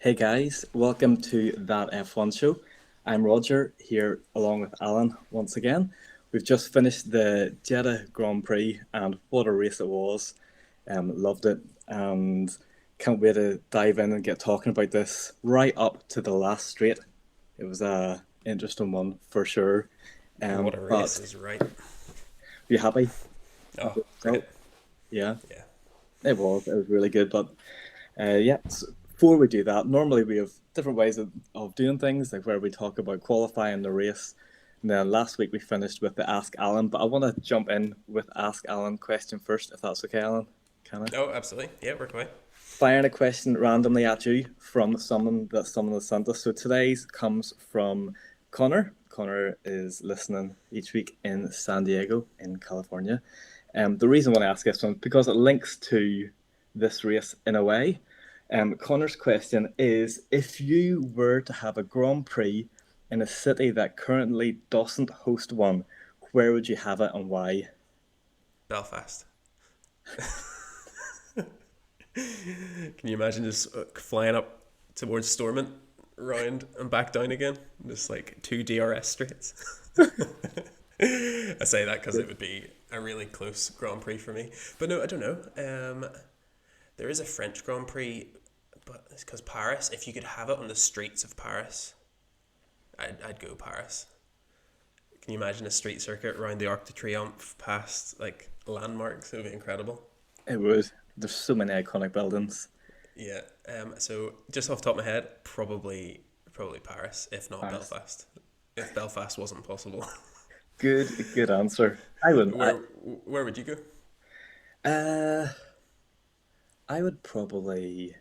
Hey guys, welcome to that F1 show. I'm Roger here along with Alan once again. We've just finished the Jeddah Grand Prix and what a race it was. Loved it and can't wait to dive in and get talking about this right up to the last straight. It was a interesting one for sure. What a race But is right. you happy with Oh, the great. result? Yeah, Yeah. it was. It was really good. But yeah, so before we do that, normally we have different ways of doing things, like where we talk about qualifying the race. And then last week we finished with the Ask Alan, but I want to jump in with Ask Alan question first, if that's okay, Alan. Can I? Oh, absolutely. Yeah, work away. Firing a question randomly at you from someone has sent us. So today's comes from Connor. Connor is listening each week in San Diego, in California. The reason I want to ask this one is because it links to this race in a way. Connor's question is: if you were to have a Grand Prix in a city that currently doesn't host one, where would you have it and why? Belfast. Can you imagine just flying up towards Stormont, round and back down again? Just like two DRS straights. I say that because it would be a really close Grand Prix for me. But no, I don't know. There is a French Grand Prix, but it's because Paris. If you could have it on the streets of Paris, I'd go Paris. Can you imagine a street circuit around the Arc de Triomphe past like landmarks? It would be incredible. It would. There's so many iconic buildings. Yeah. So just off the top of my head, probably Paris, if not Paris. Belfast. If Belfast wasn't possible. Good answer. I wouldn't. Where would you go? Uh, I would probably.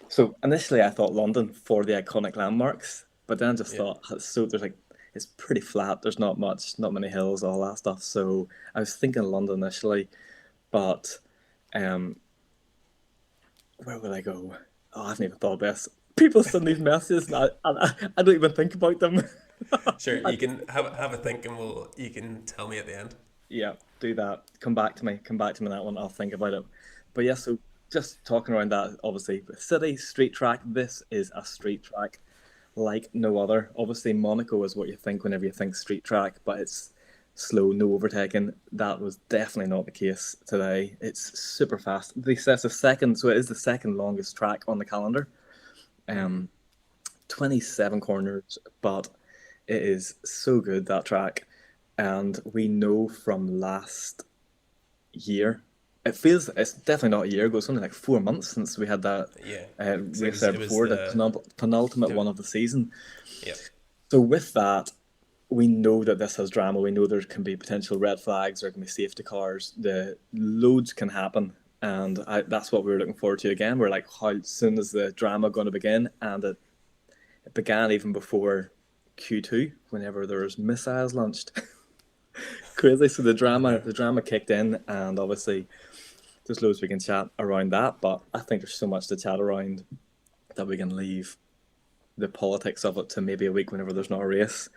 So initially, I thought London for the iconic landmarks, but then I just Yeah. thought so. There's like it's pretty flat. There's not much, not many hills, all that stuff. So I was thinking London initially, but um, where would I go? Oh, I haven't even thought of this. People send these messages, and I don't even think about them. Sure, you can have a think and you can tell me at the end. Yeah, do that. Come back to me. Come back to me on that one. I'll think about it. But yeah, so just talking around that, obviously, city, street track, this is a street track like no other. Obviously, Monaco is what you think whenever you think street track, but it's slow, no overtaking. That was definitely not the case today. It's super fast. They say it's the second, so it is the second longest track on the calendar. Um, 27 corners, but it is so good, that track. And we know from last year, it feels it's definitely not a year ago, it's only like 4 months since we had that Yeah, because race there it was before, the penultimate the one of the season. yeah. So with that, we know that this has drama. We know there can be potential red flags, there can be safety cars. The loads can happen, and that's what we were looking forward to again. We're like, how soon is the drama going to begin? And it began even before Q2, whenever there was missiles launched. Crazy. So the I drama, know. the drama kicked in, and obviously there's loads we can chat around that. But I think there's so much to chat around that we can leave the politics of it to maybe a week whenever there's not a race.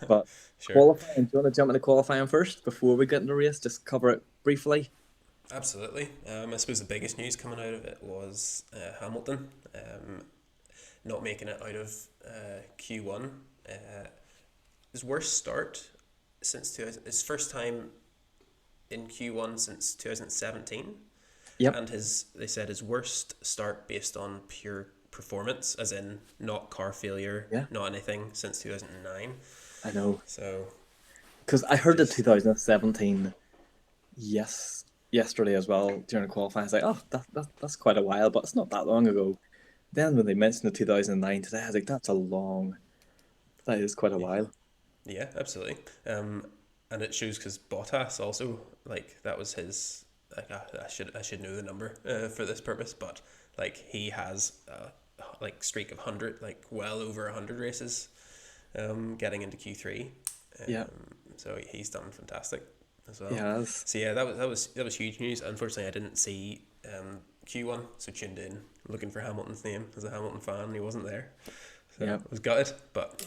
But Sure. qualifying, do you want to jump into qualifying first before we get into the race? Just cover it briefly. Absolutely. I suppose the biggest news coming out of it was Hamilton not making it out of Q1. His worst start since his first time in Q1 since 2017, Yep, and they said his worst start based on pure performance, as in not car failure, yeah, not anything since 2009. I know. So Because I heard the just 2017 yesterday as well during the qualifying. I was like, oh, that's quite a while, but it's not that long ago. Then when they mentioned the 2009 today, I was like, that is quite a while. yeah, absolutely. And it shows because Bottas also like that was his like I should know the number for this purpose, but like he has like streak of 100, like well over 100 races, getting into Q3. Yeah, So he's done fantastic as well. yes, So yeah, that was huge news. Unfortunately, I didn't see Q1, so tuned in looking for Hamilton's name as a Hamilton fan, and he wasn't there. So yeah, I was gutted, but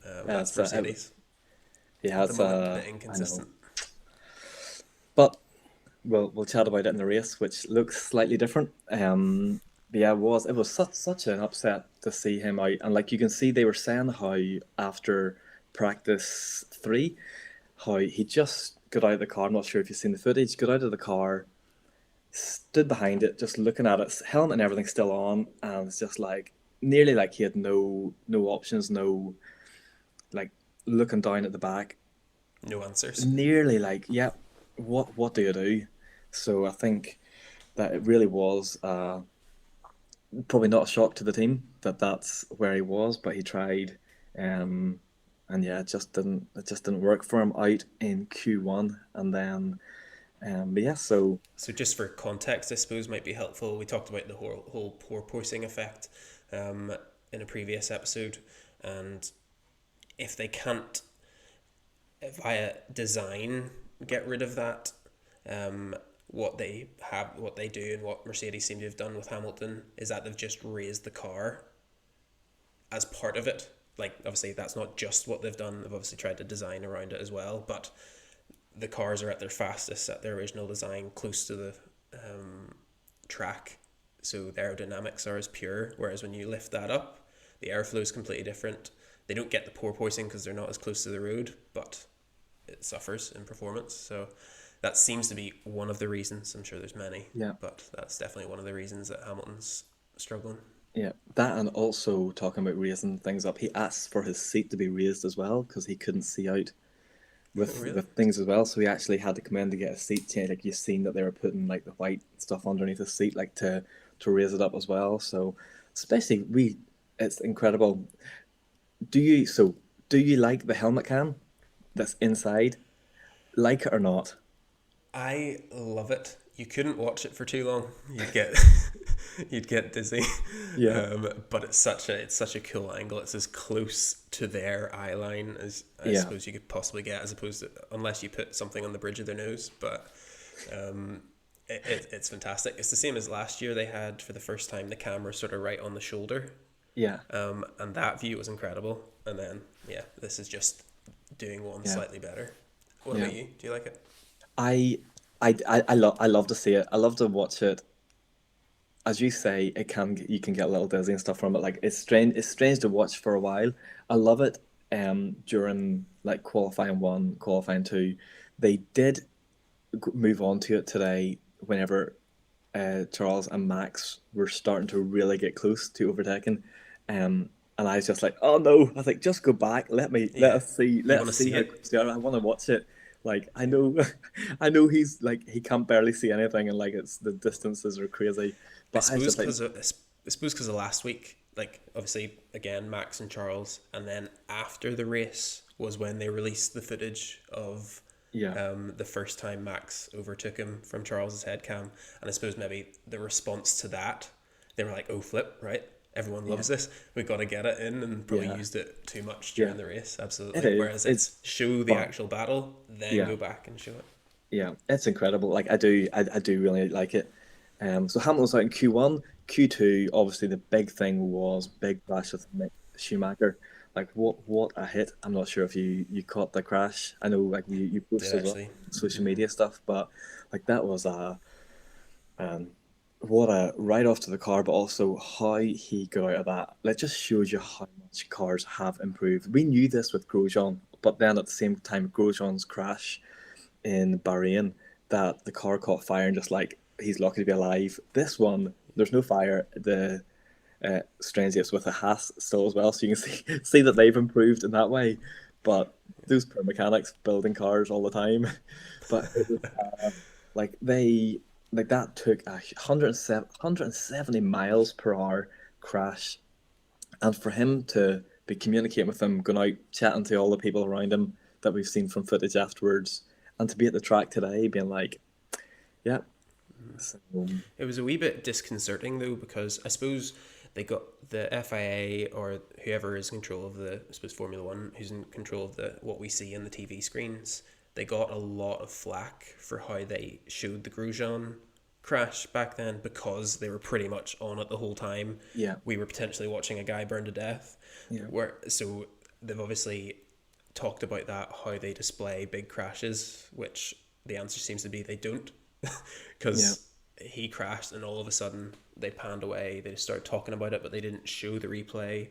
yeah. that's Mercedes Yeah, at the it's moment, a bit I know, inconsistent. but we'll chat about it in the race, which looks slightly different. Yeah, it was such an upset to see him out, and like you can see, they were saying how after practice three, how he just got out of the car. I'm not sure if you've seen the footage. Got out of the car, stood behind it, just looking at it, helmet and everything still on, and it's just like nearly like he had no options, no like looking down at the back, No answers. nearly like yeah, what do you do? So I think that it really was. Probably not a shock to the team that that's where he was, but he tried, um, and yeah, it just didn't work for him out in Q1, and then but yeah, so So just for context, I suppose might be helpful. We talked about the whole porpoising effect um, in a previous episode, and if they can't via design get rid of that, um, what they do, and what Mercedes seem to have done with Hamilton is that they've just raised the car as part of it. Like obviously that's not just what they've done. They've obviously tried to design around it as well, but the cars are at their fastest at their original design, close to the track, so the aerodynamics are as pure. Whereas when you lift that up, the airflow is completely different. They don't get the porpoising because they're not as close to the road, but it suffers in performance. So that seems to be one of the reasons. I'm sure there's many, yeah, but that's definitely one of the reasons that Hamilton's struggling. yeah, that and also talking about raising things up, he asked for his seat to be raised as well because he couldn't see out with Really? with things as well. So he actually had to come in to get a seat change. Like you've seen that they were putting like the white stuff underneath the seat, like to raise it up as well. So especially it's incredible. Do you like the helmet cam that's inside? Like it or not? I love it. You couldn't watch it for too long. You'd get you'd get dizzy. Yeah, But it's such a cool angle. It's as close to their eye line as I yeah, suppose you could possibly get, as opposed to unless you put something on the bridge of their nose. But um, it's fantastic. It's the same as last year. They had for the first time the camera sort of right on the shoulder, yeah, and that view was incredible. And then yeah, this is just doing one yeah, slightly better. What yeah. about you? Do you like it? I I love to see it. I love to watch it. As you say, you can get a little dizzy and stuff from it. Like it's strange to watch for a while. I love it. During like qualifying one, qualifying two, they did move on to it today. Whenever Charles and Max were starting to really get close to overtaking, and I was just like, oh no! I was like, just go back. Let Yeah, us see, you let want us to see see how it. close they are. I want to watch it. Like I know, I know he's like he can't barely see anything, and like it's the distances are crazy. I But I was suppose just like, because of last week, like obviously again Max and Charles, and then after the race was when they released the footage of yeah, the first time Max overtook him from Charles's head cam, and I suppose maybe the response to that, they were like, "Oh flip, right? Everyone yeah, loves this. We got to get it in," and probably yeah, used it too much yeah. during the race. It Absolutely. is. Whereas It's it's show the fun. actual battle, then Yeah, go back and show it. yeah. It's incredible. Like I do really like it. So Hamilton's out in Q1, Q2. Obviously, the big thing was big crash with Schumacher. Like what a hit! I'm not sure if you caught the crash. I know like you Did posted it on actually. social media stuff, but like that was a um, what a right off to the car, but also how he got out of that. Like just shows you how much cars have improved. We knew this with Grosjean, but then at the same time, Grosjean's crash in Bahrain, that the car caught fire and just like he's lucky to be alive. This one, there's no fire. The strangely, it's with a Haas still as well, so you can see that they've improved in that way. But those poor mechanics building cars all the time. But it was like they like that took a 170 miles per hour crash, and for him to be communicating with them, going out chatting to all the people around him that we've seen from footage afterwards, and to be at the track today, being like, yeah, so, It was a wee bit disconcerting though, because I suppose they got the FIA or whoever is in control of the, I suppose Formula One, who's in control of the what we see in the TV screens. They got a lot of flack for how they showed the Grosjean crash back then, because they were pretty much on it the whole time. yeah, We were potentially watching a guy burn to death. yeah, So they've obviously talked about that, how they display big crashes, which the answer seems to be they don't, yeah, because he crashed, and all of a sudden they panned away. They started talking about it, but they didn't show the replay.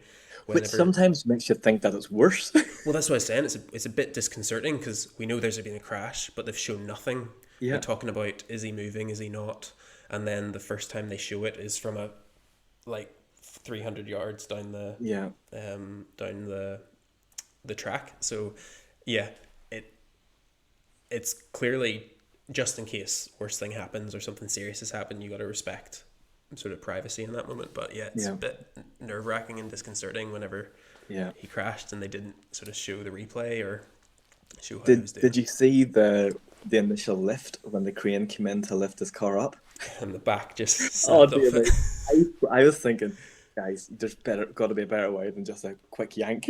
Which Whenever, sometimes makes you think that it's worse. well, that's what I was saying. It's a bit disconcerting because we know there's been a crash, but they've shown nothing. They're Yeah, talking about, is he moving, is he not? And then the first time they show it is from a like 300 yards yeah, down the track. So yeah, it it's clearly just in case worst thing happens or something serious has happened, you got to respect sort of privacy in that moment. But yeah, it's a yeah, bit nerve wracking and disconcerting whenever yeah. he crashed and they didn't sort of show the replay or show how he Did was doing. Did you see the initial lift when the crane came in to lift his car up? And the back just Oh, snapped dear off me. it. I was thinking, guys, there's got to be a better way than just a quick yank.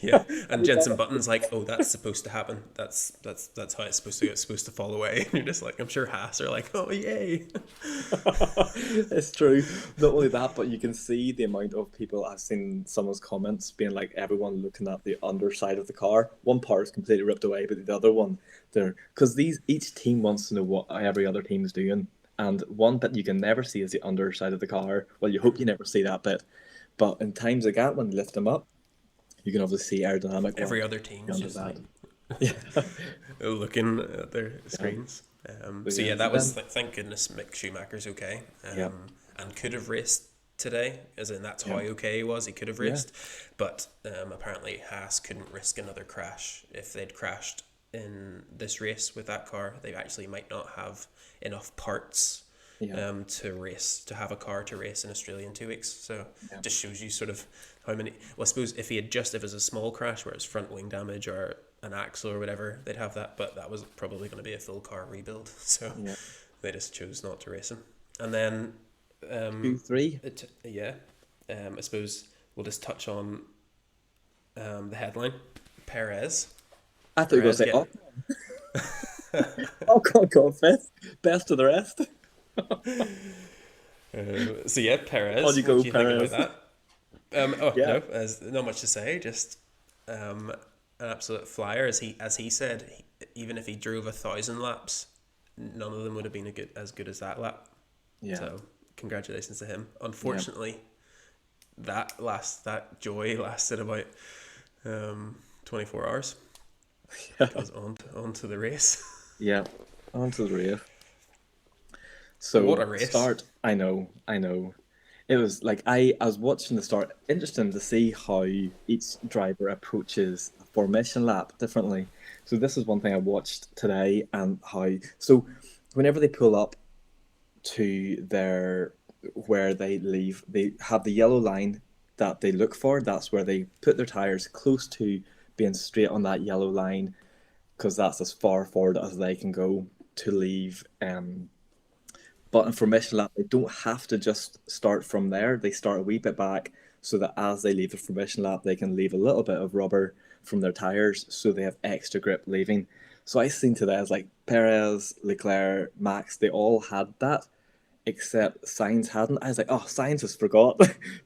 Yeah, and Jensen Button's like, "Oh, that's supposed to happen. That's how it's supposed to go. It's supposed to fall away." And you're just like, I'm sure Haas are like, "Oh, yay!" It's true. Not only that, but you can see the amount of people. I've seen someone's comments being like, everyone looking at the underside of the car. One part is completely ripped away, but the other one, they're because these each team wants to know what every other team is doing. And one bit you can never see is the underside of the car. Well, you hope you never see that bit. But in times like that, when you lift them up, you can obviously see aerodynamic Every work other team's under just that. like Yeah. looking at their Yeah. screens. But So yeah, yeah, so that was then, thank goodness Mick Schumacher's okay, yeah, and could have raced today, as in that's how yeah, okay he was. He could have yeah, raced, but apparently Haas couldn't risk another crash. If they'd crashed in this race with that car, they actually might not have enough parts yeah, to race, to have a car to race in Australia in 2 weeks. So yeah, just shows you sort of how many. Well, I suppose if it was a small crash where it's front wing damage or an axle or whatever, they'd have that. But that was probably going to be a full car rebuild, so yeah. they just chose not to race him. And then, Q3. yeah, I suppose we'll just touch on the headline: Perez. I thought you were going to Perez say, get. oh, oh, God, fifth. Best of the rest. So yeah, On Perez. you What go, do you think about Perez. that? Oh Yeah, no, there's not much to say. Just an absolute flyer, as he said. Even if he drove 1,000 laps, none of them would have been as good as that lap. yeah, So congratulations to him. yeah, Unfortunately, that joy lasted about 24 hours yeah, because on to the race. yeah. On to the race. What So a race! start. I know. It was like I was watching the start. Interesting to see how each driver approaches a formation lap differently. So this is one thing I watched today, and how so whenever they pull up to their where they leave, they have the yellow line that they look for. That's where they put their tires close to being straight on that yellow line because that's as far forward as they can go to leave. But in formation lap, they don't have to just start from there. They start a wee bit back so that as they leave the formation lap, they can leave a little bit of rubber from their tires so they have extra grip leaving. So I seen today as like Perez, Leclerc, Max, they all had that, except Sainz hadn't. I was like, oh, Sainz has forgot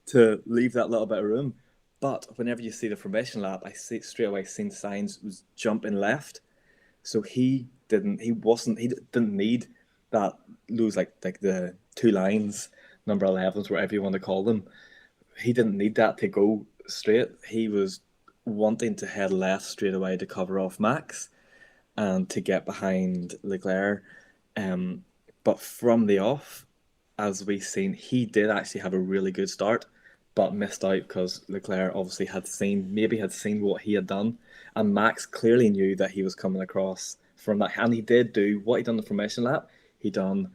to leave that little bit of room. But whenever you see the formation lap, I see straight away seen Sainz was jumping left, so he didn't need that lose like the two lines, number 11s, whatever you want to call them. He didn't need that to go straight. He was wanting to head left straight away to cover off Max and to get behind Leclerc. Um, but from the off, as we've seen, he did actually have a really good start, but missed out because Leclerc obviously had seen what he had done, and Max clearly knew that he was coming across from that, and he did do what he done the formation lap. He done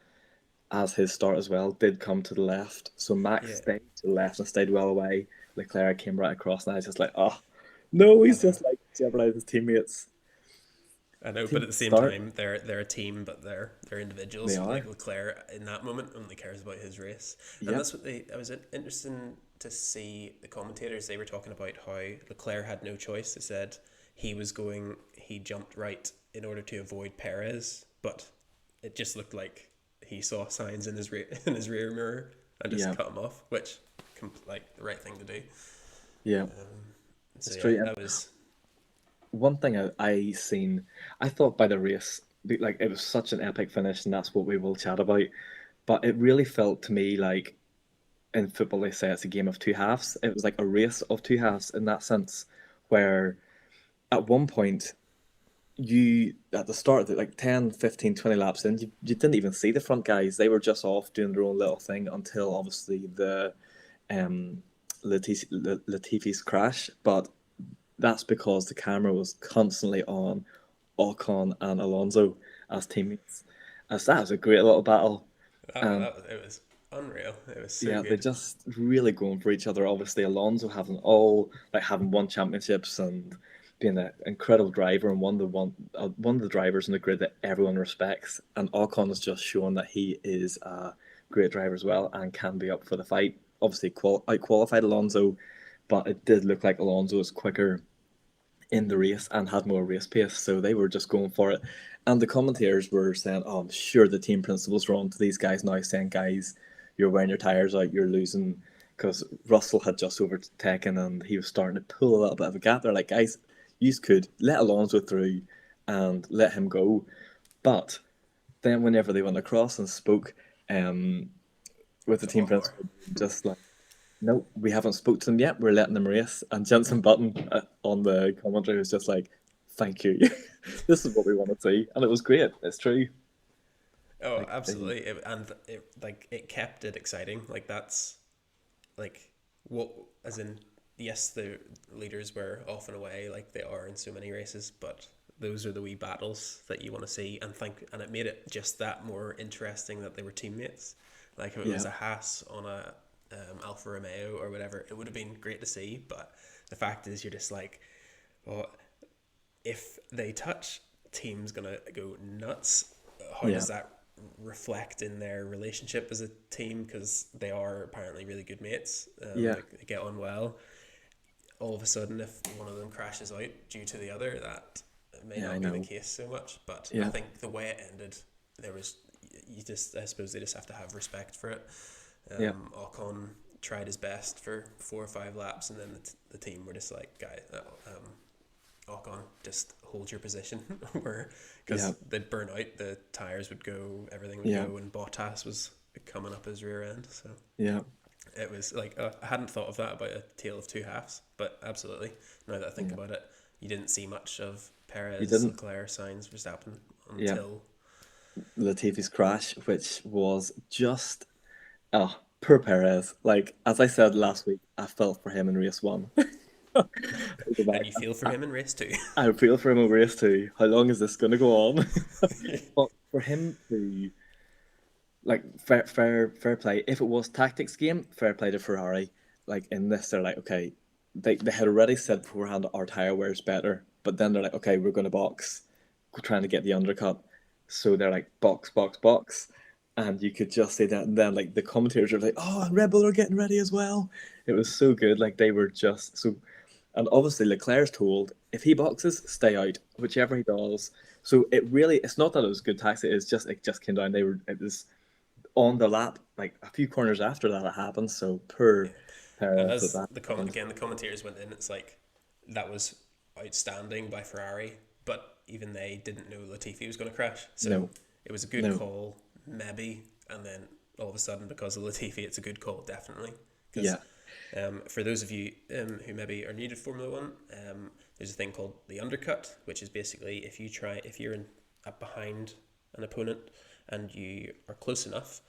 as his start as well. Did come to the left, so Max Yeah, stayed to the left and stayed well away. Leclerc came right across, and I was just like, oh no, I he's know. just like jeopardized his I know, but at the teammates same start. time, they're a team, but they're They individuals. Like are, Leclerc, in that moment, only cares about his race, and yep, that's what they. I was interesting to see the commentators. They were talking about how Leclerc had no choice. They said he jumped right in order to avoid Perez, but it just looked like he saw signs in his in his rear mirror and just yeah, cut him off, which like the right thing to do. yeah. So It's yeah, true. And that was one thing I seen, I thought by the race, like it was such an epic finish, and that's what we will chat about. but it really felt to me like in football they say it's a game of two halves. It was like a race of two halves in that sense, where at one point you at the start of it, like 10, 15, 20 laps in, you didn't even see the front guys. They were just off doing their own little thing until obviously the um Latifi's crash. But that's because the camera was constantly on Ocon and Alonso as teammates. As that was a great little battle. And It was unreal. It was so yeah, they're good. just really going for each other. Obviously, Alonso having won championships and being an incredible driver and one of the drivers in the grid that everyone respects. And Ocon is just showing that he is a great driver as well and can be up for the fight. Obviously, out qualified Alonso, but it did look like Alonso was quicker in the race and had more race pace, so they were just going for it. And the commentators were saying, "Oh, I'm sure the team principals were on to these guys now, saying, guys, you're wearing your tires out, you're losing." Because Russell had just overtaken and he was starting to pull a little bit of a gap. They're like, guys, you could let Alonso through and let him go. But then, whenever they went across and spoke with the They team want more. principal, just like, no, we haven't spoke to them yet. We're letting them race. And Jensen Button on the commentary was just like, "Thank you. This is what we want to see," and it was great. It's true. Oh, Like they, absolutely. It kept it exciting. Like that's like what as in yes, the leaders were off and away like they are in so many races, but those are the wee battles that you want to see and it made it just that more interesting that they were teammates. Like if it yeah, was a Haas on a Alfa Romeo or whatever, it would have been great to see. But the fact is, you're just like, well, if they touch, team's gonna go nuts. How yeah, does that reflect in their relationship as a team? Because they are apparently really good mates. yeah, They get on well. All of a sudden, if one of them crashes out due to the other, that may yeah. I not be the know. case so much. But I Yeah, think the way it ended, there was you just I suppose they just have to have respect for it. yeah, Ocon tried his best for 4 or 5 laps, and then the team were just like, "Guy, Ocon, just hold your position," where yeah, because they'd burn out, the tires would go, everything would yeah, go, and Bottas was coming up his rear end. So yeah, it was like I hadn't thought of that about a tale of two halves, but absolutely. Now that I think yeah. about it, you didn't see much of You Perez, didn't. Leclerc, Sainz, Verstappen Yeah, until Latifi's crash, which was just poor Perez. Like as I said last week, I felt for him in race one. and you feel for him in race two. I feel for him in race two. How long is this going to go on? But for him to like fair play. If it was tactics game, fair play to Ferrari. Like in this, they're like, okay, they had already said beforehand our tire wears better, but then they're like, okay, we're going to box, trying to get the undercut. So they're like box, box, box, and you could just say that. And then like the commentators are like, oh, and Red Bull are getting ready as well. It was so good. Like they were just so. And obviously Leclerc's told if he boxes, stay out, whichever he does. So it's not that it was good tax. It just came down. It was on the lap, like a few corners after that it happened. So Yeah. poor And Perez that as that the happened. again the commentators went in, it's like that was outstanding by Ferrari, but even they didn't know Latifi was going to crash. So No, it was a good no, call, maybe, and then all of a sudden because of Latifi, it's a good call, definitely. Because yeah, for those of you who maybe are new to Formula One, there's a thing called the undercut, which is basically if you're behind an opponent and you are close enough,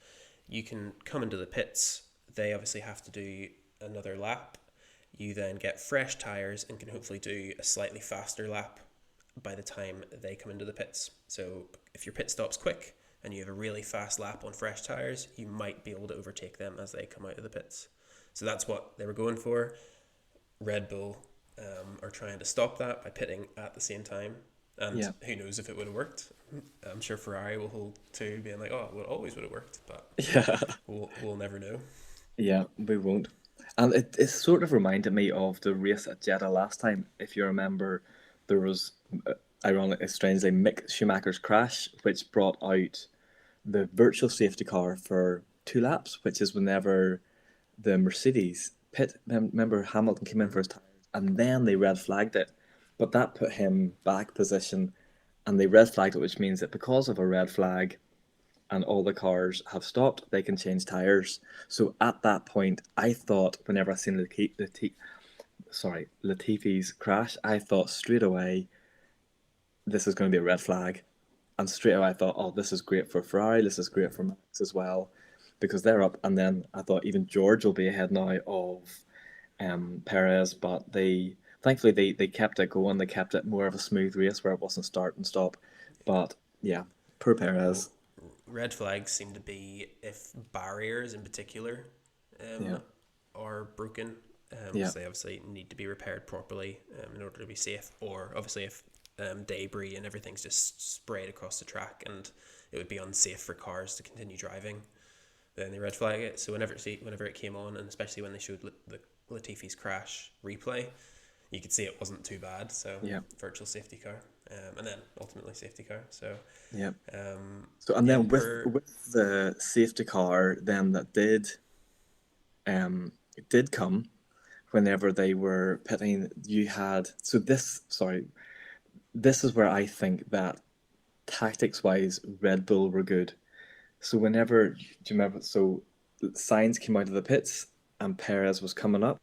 you can come into the pits. They obviously have to do another lap. You then get fresh tires and can hopefully do a slightly faster lap by the time they come into the pits. So if your pit stop's quick and you have a really fast lap on fresh tires, you might be able to overtake them as they come out of the pits. So that's what they were going for. Red Bull are trying to stop that by pitting at the same time. And yeah, who knows if it would have worked. I'm sure Ferrari will hold to being like, oh, well, it always would have worked, but yeah, we'll never know. yeah. We won't. And it sort of reminded me of the race at Jeddah last time. If you remember, there was, ironically, strangely, Mick Schumacher's crash, which brought out the virtual safety car for 2 laps, which is whenever the Mercedes pit. Remember, Hamilton came in for his tires, and then they red flagged it, but that put him back position, and they red flagged it, which means that because of a red flag and all the cars have stopped, they can change tires. So at that point, I thought whenever I seen Latifi's crash, I thought straight away this is going to be a red flag. And straight away I thought, oh, this is great for Ferrari, this is great for Max as well, because they're up. And then I thought even George will be ahead now of Perez, but thankfully they kept it going. They kept it more of a smooth race where it wasn't start and stop. But yeah, poor Well, Perez. red flags seem to be if barriers in particular Yeah, are broken, yeah, because they obviously need to be repaired properly in order to be safe, or obviously if debris and everything's just sprayed across the track and it would be unsafe for cars to continue driving, then they red flag it. So whenever it came on, and especially when they showed the Latifi's crash replay, you could see it wasn't too bad. So yeah, virtual safety car, and then ultimately safety car. So yeah. um, So and yeah, then per with the safety car then that did come whenever they were pitting, you had so this is where I think that tactics wise Red Bull were good. So whenever do you remember? So Sainz came out of the pits and Perez was coming up.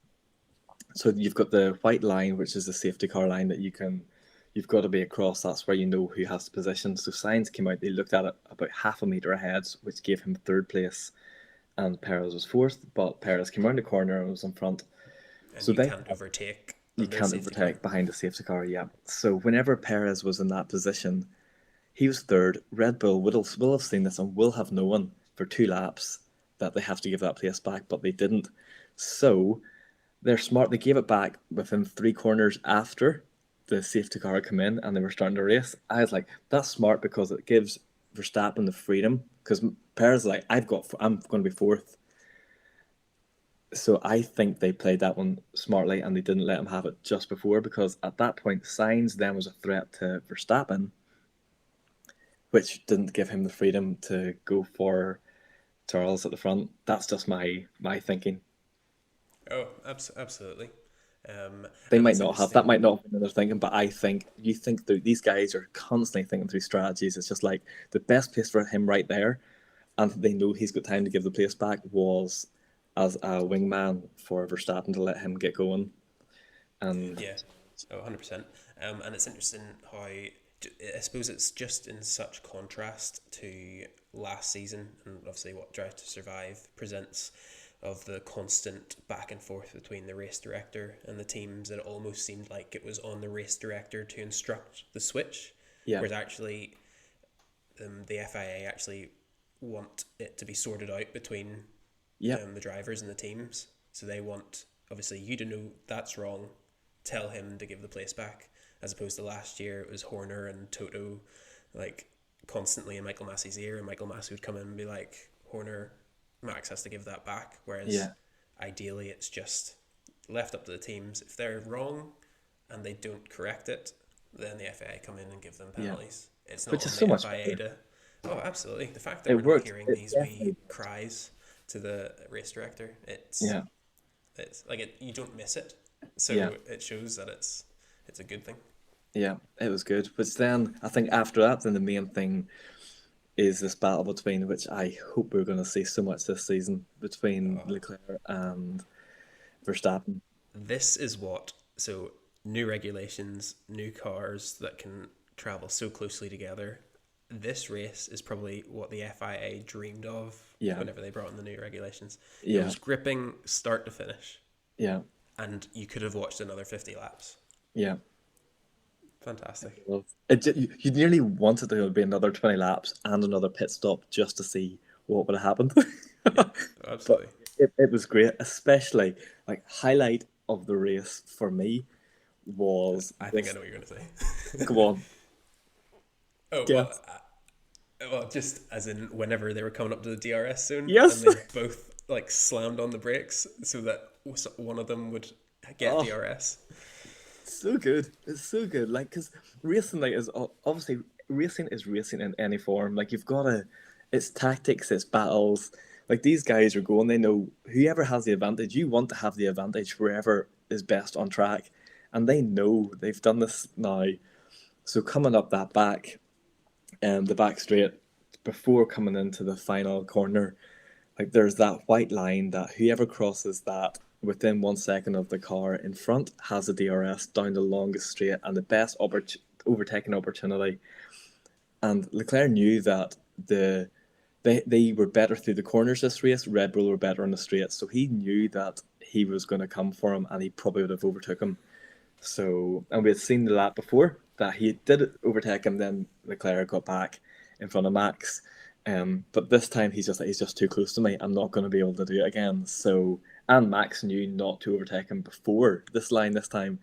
So you've got the white line, which is the safety car line that you've got to be across. That's where you know who has the position. So Sainz came out. They looked at it about half a meter ahead, which gave him third place, and Perez was fourth. But Perez came around the corner and was in front. and So you they can't overtake you under a can't safety car. overtake behind the safety car. Yeah. So whenever Perez was in that position, he was third. Red Bull will have seen this and will have known for 2 laps that they have to give that place back, but they didn't. So they're smart. They gave it back within 3 corners after the safety car had come in and they were starting to race. I was like, that's smart because it gives Verstappen the freedom. Because Perez is like, I'm going to be fourth. So I think they played that one smartly and they didn't let him have it just before because at that point, Sainz then was a threat to Verstappen, which didn't give him the freedom to go for Charles at the front. That's just my thinking. Oh, absolutely. They And might it's not have that. interesting. Might not have been their thinking, but I think you think through. These guys are constantly thinking through strategies. It's just like the best place for him right there, and they know he's got time to give the place back. Was as a wingman for Verstappen to let him get going, and Yeah, oh, 100%. And it's interesting how I suppose it's just in such contrast to last season and obviously what Drive to Survive presents of the constant back and forth between the race director and the teams. It almost seemed like it was on the race director to instruct the switch, yeah, whereas actually the FIA actually want it to be sorted out between yeah, the drivers and the teams. So they want obviously you to know that's wrong, tell him to give the place back, as opposed to last year it was Horner and Toto like constantly in Michael Massey's ear, and Michael Massey would come in and be like, Horner, Max has to give that back. Whereas yeah. ideally it's just left up to the teams. If they're wrong and they don't correct it, then the FIA come in and give them Yeah, penalties. It's not which is on so the much FIA better. to. Oh, absolutely. The fact that It we're not worked. hearing It these wee definitely worked. cries to the race director, Yeah, it's like you don't miss it, yeah, so it shows that it's a good thing. yeah. It was good. But then I think after that, then the main thing is this battle between which I hope we're going to see so much this season between Uh, Leclerc and Verstappen. this is what so new regulations, new cars that can travel so closely together. This race is probably what the FIA dreamed of Yeah, whenever they brought in the new regulations. It yeah, was gripping start to finish, yeah, and you could have watched another 50 laps. yeah. Fantastic. Well, you nearly wanted there to be another 20 laps and another pit stop just to see what would have happened. Yeah, But absolutely. it was great, especially like highlight of the race for me was I think I this. know what you're going to say. Come on, Oh, well, guess. just as in whenever they were coming up to the DRS zone and Yes. they both like slammed on the brakes so that one of them would get Oh, DRS. so good. It's so good. Like, because racing, like, is obviously racing is racing in any form. Like, you've got to, it's tactics, it's battles. Like, these guys are going, they know whoever has the advantage, you want to have the advantage wherever is best on track. And they know they've done this now. So, coming up that back, the back straight, before coming into the final corner, like there's that white line that whoever crosses that within 1 second of the car in front has a DRS down the longest straight and the best overtaking opportunity. And Leclerc knew that they were better through the corners this race. Red Bull were better on the straight, so he knew that he was going to come for him, and he probably would have overtook him. So, and we had seen the lap before that he did overtake him. Then Leclerc got back in front of Max, but this time he's just too close to me. I'm not going to be able to do it again. So, and Max knew not to overtake him before this line this time.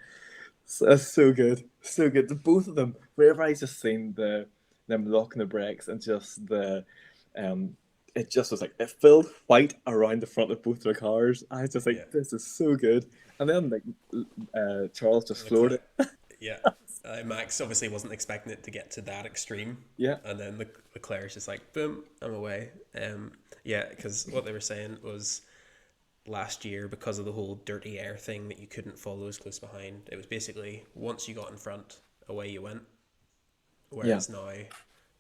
So, that's so good, so good. The both of them. Wherever I just seen them locking the brakes and just um, it just was like it filled white around the front of both their cars. I was just like, this is so good. And then like Charles just floored Leclerc, it. yeah. Max obviously wasn't expecting it to get to that extreme. Yeah, And then Leclerc's just like, boom, I'm away. Yeah, because what they were saying was last year, because of the whole dirty air thing, that you couldn't follow as close behind. It was basically once you got in front, away you went. Whereas now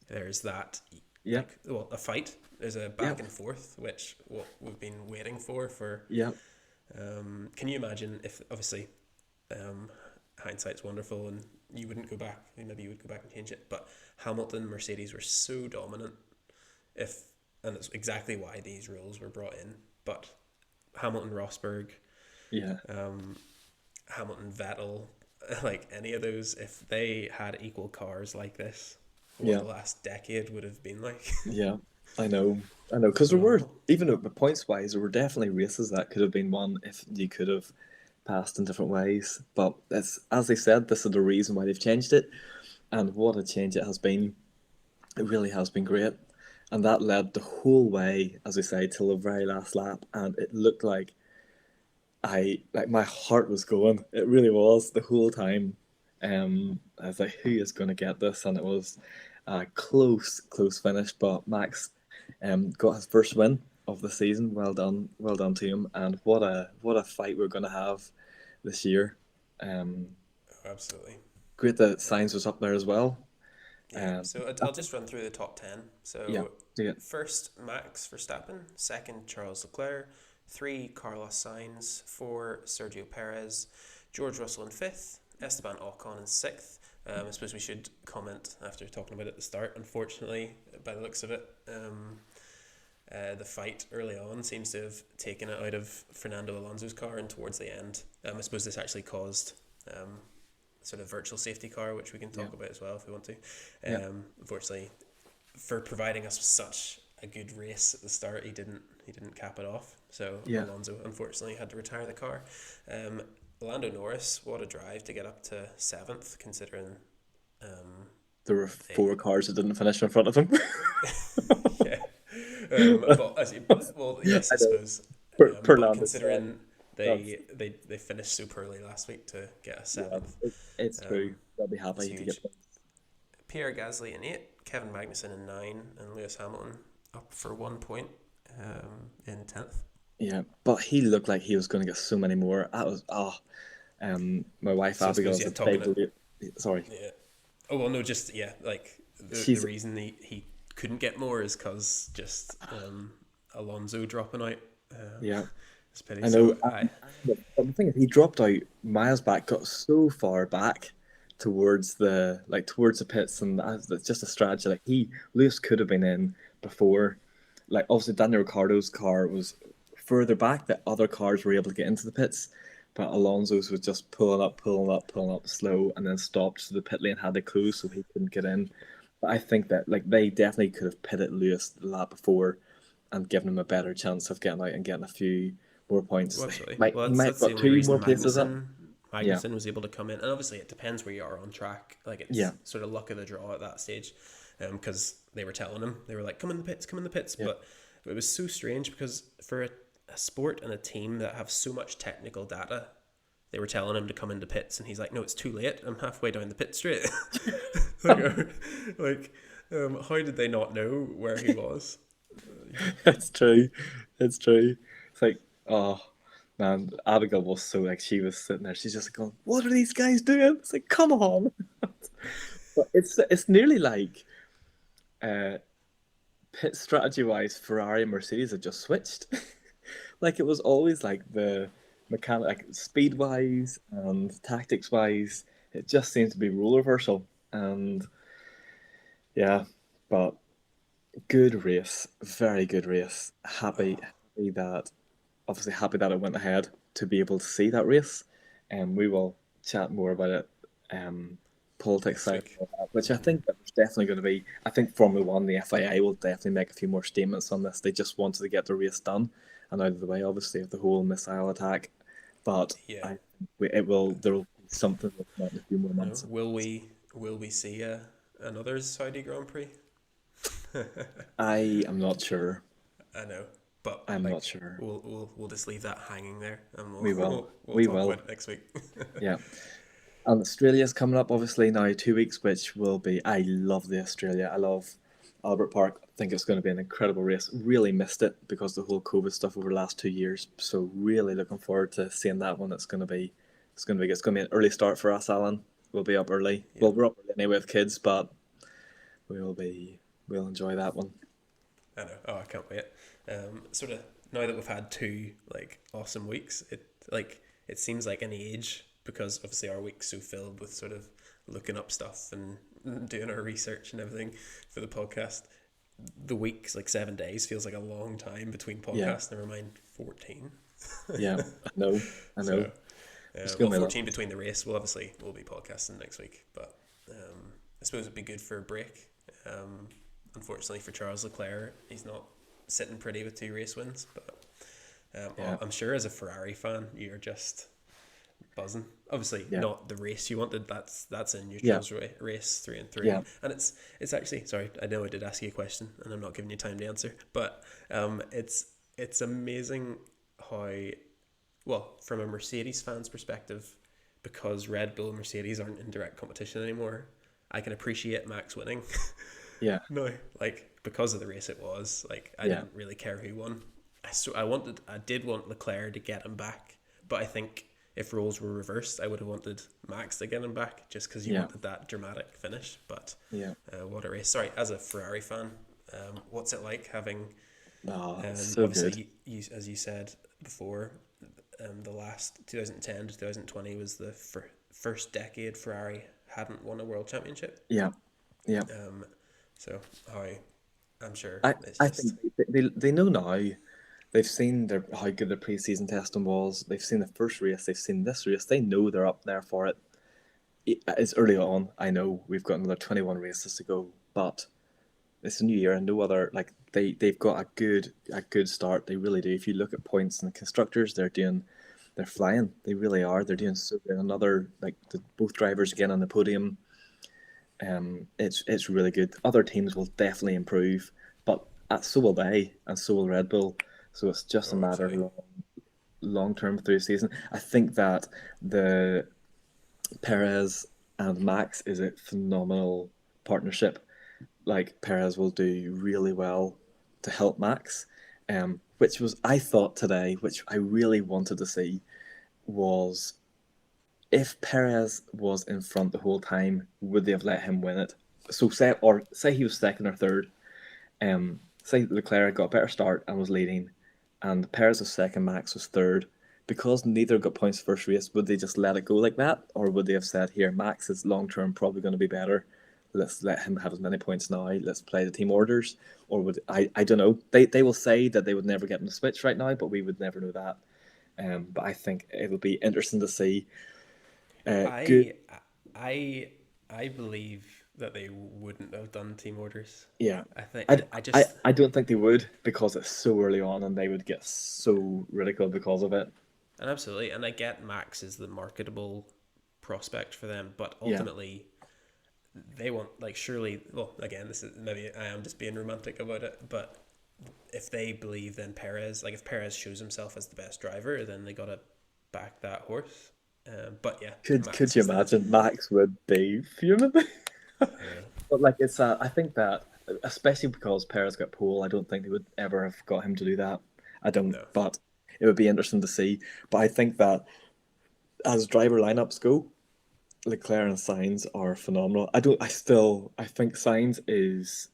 there's that, yeah, like, well, a fight. There's a back and forth, which what we've been waiting for. yeah, Can you imagine if, obviously, hindsight's wonderful and you wouldn't go back, maybe you would go back and change it, but Hamilton, Mercedes were so dominant, and it's exactly why these rules were brought in, but Hamilton, Rosberg, yeah, Hamilton, Vettel, like any of those, if they had equal cars like this, what the last decade would have been like. yeah. I know, because there were even points wise, there were definitely races that could have been won if you could have passed in different ways. But it's as they said, this is the reason why they've changed it, and what a change it has been. It really has been great, and that led the whole way, as we say, till the very last lap, and it looked like my heart was going. It really was the whole time. I was like, who is going to get this? And it was a close finish, but Max got his first win of the season. Well done to him. And what a fight we're going to have this year. Absolutely. Great that Sainz was up there as well. Yeah, so I'll just run through the top 10. So, yeah, first, Max Verstappen. Second, Charles Leclerc. 3, Carlos Sainz. 4, Sergio Perez. George Russell in 5th. Esteban Ocon in 6th. I suppose we should comment after talking about it at the start. Unfortunately, by the looks of it, the fight early on seems to have taken it out of Fernando Alonso's car, and towards the end, I suppose this actually caused sort of virtual safety car, which we can talk about as well if we want to. Unfortunately, for providing us such a good race at the start, he didn't cap it off. So Alonso unfortunately had to retire the car. Lando Norris, what a drive to get up to 7th, considering there were 4 cars that didn't finish in front of him. yeah. Yes, I suppose. But considering they finished so poorly last week to get a 7th. It's true. They'll be happy to get them. Pierre Gasly in 8, Kevin Magnussen in 9, and Lewis Hamilton up for 1 point in 10th. Yeah, but he looked like he was going to get so many more. That was my wife Abigail. Sorry. Yeah. Oh well, no, just like the reason he couldn't get more is because just Alonso dropping out. It's pity. I know. The thing is, he dropped out miles back, got so far back towards the pits, and that's just a strategy. Like Lewis could have been in before. Like obviously, Daniel Ricciardo's car was further back that other cars were able to get into the pits, but Alonso's was just pulling up slow, and then stopped, so the pit lane had to close, so he couldn't get in. But I think that they definitely could have pitted Lewis the lap before and given him a better chance of getting out and getting a few more points. Well, absolutely. That's got 2 more places up. Magnussen was able to come in, and obviously it depends where you are on track. Like it's sort of luck of the draw at that stage, because they were telling him, they were like, come in the pits. But it was so strange because for a sport and a team that have so much technical data, they were telling him to come into pits, and he's like, no, it's too late, I'm halfway down the pit straight. How did they not know where he was? It's true. It's like, oh man, Abigail was so like, she was sitting there, she's just going, what are these guys doing? It's like, come on. But it's nearly like pit strategy wise, Ferrari and Mercedes have just switched. Like it was always like the mechanic, like speed wise and tactics wise, it just seems to be rule reversal. And yeah, but good race, very good race. Oh, Happy that obviously happy that it went ahead to be able to see that race, and we will chat more about it. Politics next side, week. of that, which I Hmm. think that there's definitely going to be. I think Formula One, the FIA will definitely make a few more statements on this. They just wanted to get the race done and out of the way, obviously, of the whole missile attack. But Yeah. I think it will. There will be something will come out in a few more No, months. will we see another Saudi Grand Prix? I am not sure. I know, but I'm not like sure. we'll just leave that hanging there, and we'll We will. we'll We talk will. about it next week. Yeah. And Australia's coming up, obviously, now 2 weeks, which will be. I love the Australia. I love Albert Park. I think it's going to be an incredible race. Really missed it because of the whole COVID stuff over the last 2 years. So really looking forward to seeing that one. It's going to be an early start for us, Alan. We'll be up early. Yeah, Well, we're up early anyway with kids, but we'll be we'll enjoy that one. I know. Oh, I can't wait. Sort of now that we've had two like awesome weeks, it seems like an age because obviously our week's so filled with sort of looking up stuff and doing our research and everything for the podcast. The week's like 7 days feels like a long time between Yeah, podcasts. Never mind 14. yeah. I know. I know. So, It's well, going to be a lot. 14 between the race. We'll be podcasting next week, but I suppose it'd be good for a break. Um, Unfortunately for Charles Leclerc, he's not sitting pretty with two race wins. But Yeah, I'm sure as a Ferrari fan, you're just buzzing. Obviously, yeah, not the race you wanted. That's a yeah, neutrals race through and through. yeah, And it's actually, sorry, I know I did ask you a question, and I'm not giving you time to answer. But it's amazing how, well, from a Mercedes fan's perspective, because Red Bull and Mercedes aren't in direct competition anymore, I can appreciate Max winning. yeah, No, like because of the race it was, like I yeah, didn't really care who won. I did want Leclerc to get him back, but I think if roles were reversed, I would have wanted Max to get him back just because you yeah, wanted that dramatic finish. But yeah. what a race! Sorry, as a Ferrari fan, what's it like having Oh, it's so good. obviously as you said before, the last 2010 to 2020 was the first decade Ferrari hadn't won a world championship. Yeah, yeah. Um, so how I'm sure it's I just think they know now. They've seen how good their preseason testing was. They've seen the first race. They've seen this race. They know they're up there for it. It's early on. I know we've got another 21 races to go, but it's a new year and no other like they've got a good start. They really do. If you look at points and the constructors, they're flying. They really are. They're doing so good. Another like both drivers again on the podium. It's really good. Other teams will definitely improve, but so will they, and so will Red Bull. So it's just a oh matter of absolutely long term through the season. I think that the Perez and Max is a phenomenal partnership. Like Perez will do really well to help Max, which was I thought today, which I really wanted to see was if Perez was in front the whole time, would they have let him win it? So say he was second or third. Say Leclerc got a better start and was leading, and Perez was second, Max was third. Because neither got points first race, would they just let it go like that, or would they have said, "Here, Max is long term probably going to be better. Let's let him have as many points now. Let's play the team orders." Or would I don't know. They will say that they would never get him to switch right now, but we would never know that. But I think it will be interesting to see. Good. I I I believe that they wouldn't have done team orders. Yeah. I think I, I I, just I don't think they would because it's so early on and they would get so ridiculed because of it. and absolutely, and I get Max is the marketable prospect for them, but Yeah. ultimately they want, like, surely, well, again, this is maybe I am just being romantic about it, but if they believe then Perez, like if Perez shows himself as the best driver, then they gotta back that horse. But yeah, Could Max you is the imagine Max would be fuming? I know. But like it's I think that especially because Perez got pole, I don't think they would ever have got him to do that. I don't, No. but it would be interesting to see. But I think that as driver lineups go, Leclerc and Sainz are phenomenal. I don't. I think Sainz is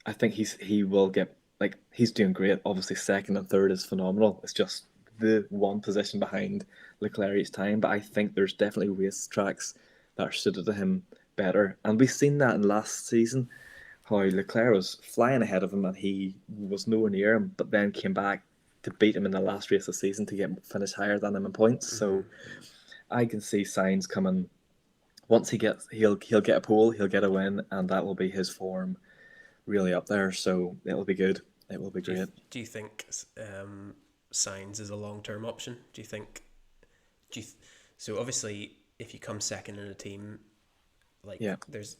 I think he will get, like, he's doing great. Obviously, second and third is phenomenal. It's just the one position behind Leclerc each time. But I think there's definitely race tracks that are suited to him better, and we've seen that in last season how Leclerc was flying ahead of him and he was nowhere near him, but then came back to beat him in the last race of the season to get finish higher than him in points. So I can see Sainz coming. Once he'll get a pole, he'll get a win, and that will be his form really up there. So it'll be good. It will be Do you great. do you think Signs is a long term option? Do you think? Do you, so obviously, if you come second in a team, like Yeah,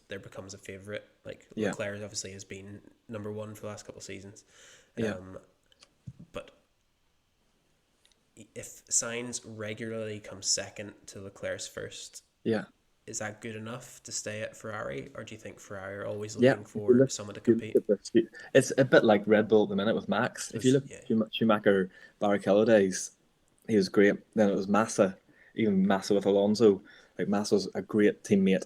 there becomes a favorite. Like yeah, Leclerc obviously has been number one for the last couple of seasons, yeah, but if Signs regularly comes second to Leclerc's first, yeah, is that good enough to stay at Ferrari, or do you think Ferrari are always yeah. looking for someone to If you look compete? at this, it's a bit like Red Bull at the minute with I Max. If you suppose, look yeah, at Schumacher, Barrichello days, he was great. Then it was Massa, even Massa with Alonso. Like Massa's a great teammate.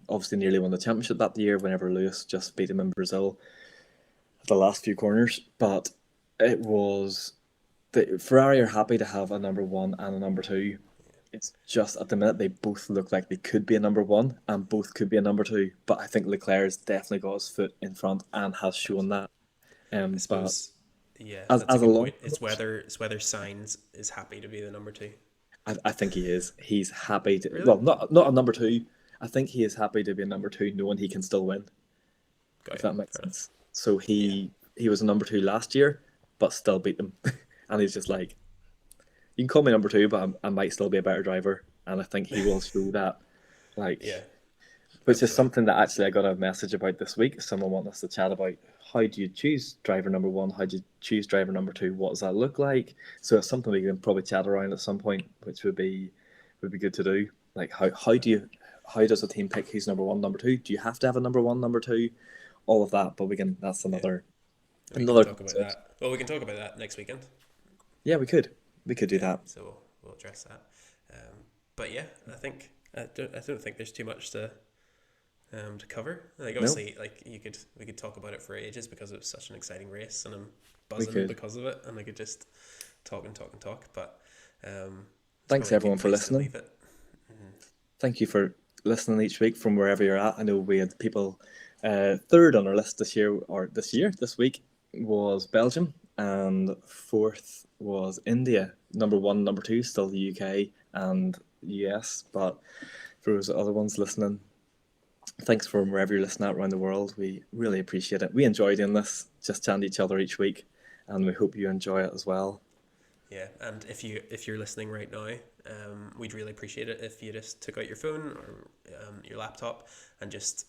Obviously, nearly won the championship that year. Whenever Lewis just beat him in Brazil at the last few corners, but it was the Ferrari are happy to have a number one and a number two. It's just at the minute they both look like they could be a number one and both could be a number two. But I think Leclerc has definitely got his foot in front and has shown that. I But suppose, yeah, as that's a a good long, point. It's whether Signs is happy to be the number two. I think he is. He's happy to. Really? Well, not a number two. I think he is happy to be a number two, knowing he can still win. Got If you. that makes Fair enough. sense. So Yeah. he was a number two last year, but still beat them. And he's just like, you can call me number two, but I might still be a better driver. And I think he will show that. Yeah. Like, which is Hopefully. something that actually I got a message about this week. Someone wanted us to chat about how do you choose driver number one? How do you choose driver number two? What does that look like? So it's something we can probably chat around at some point, which would be good to do. Like how does a team pick who's number one, number two? Do you have to have a number one, number two? All of that, but we can. That's Yeah. We can another talk about conversation. that. Well, we can talk about that next weekend. Yeah, we could do Yeah. that. So we'll address that. But yeah, I don't think there's too much to cover. Like No, obviously, like we could talk about it for ages because it was such an exciting race, and I'm we buzzing could. because of it, and I could just talk and talk and talk. But it's Thanks probably a good everyone for place to listening. leave it. Thank you for listening each week from wherever you're at. I know we had people third on our list this week was Belgium, and fourth was India. Number one, number two, still the UK and US. But for those other ones listening, thanks from wherever you're listening at around the world. We really appreciate it. We enjoy doing this, just chatting to each other each week, and we hope you enjoy it as well. Yeah, and if you're listening right now, we'd really appreciate it if you just took out your phone or your laptop and just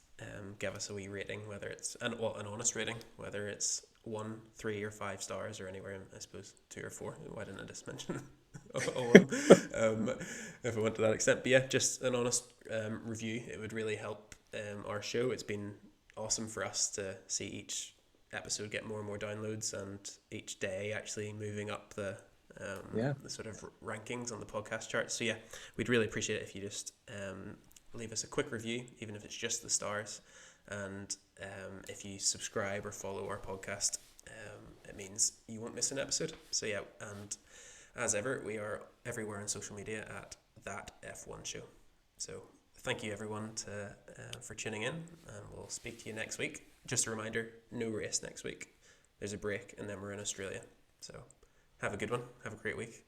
give us a wee rating, whether it's an honest rating, whether it's 1, 3, or 5 stars, or anywhere in, I suppose 2 or 4. Why didn't I just mention a one? If I went to that extent, but yeah, just an honest review. It would really help our show. It's been awesome for us to see each episode get more and more downloads, and each day actually moving up Yeah, the sort of rankings on the podcast charts. So yeah, we'd really appreciate it if you just leave us a quick review, even if it's just the stars. And if you subscribe or follow our podcast, it means you won't miss an episode. So yeah, and as ever, we are everywhere on social media at that F1 show. So thank you everyone for tuning in, and we'll speak to you next week. Just a reminder, no race next week. There's a break, and then we're in Australia. So have a good one. Have a great week.